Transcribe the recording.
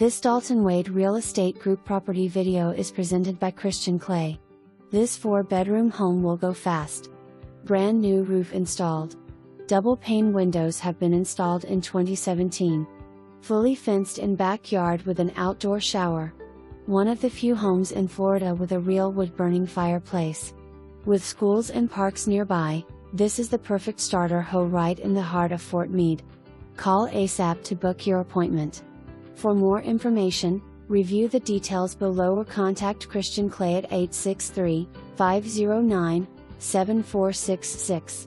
This Dalton Wade Real Estate Group property video is presented by Christian Clay. This 4-bedroom home will go fast. Brand new roof installed. Double pane windows have been installed in 2017. Fully fenced in backyard with an outdoor shower. One of the few homes in Florida with a real wood-burning fireplace. With schools and parks nearby, this is the perfect starter home right in the heart of Fort Meade. Call ASAP to book your appointment. For more information, review the details below or contact Christian Clay at 863-509-7466.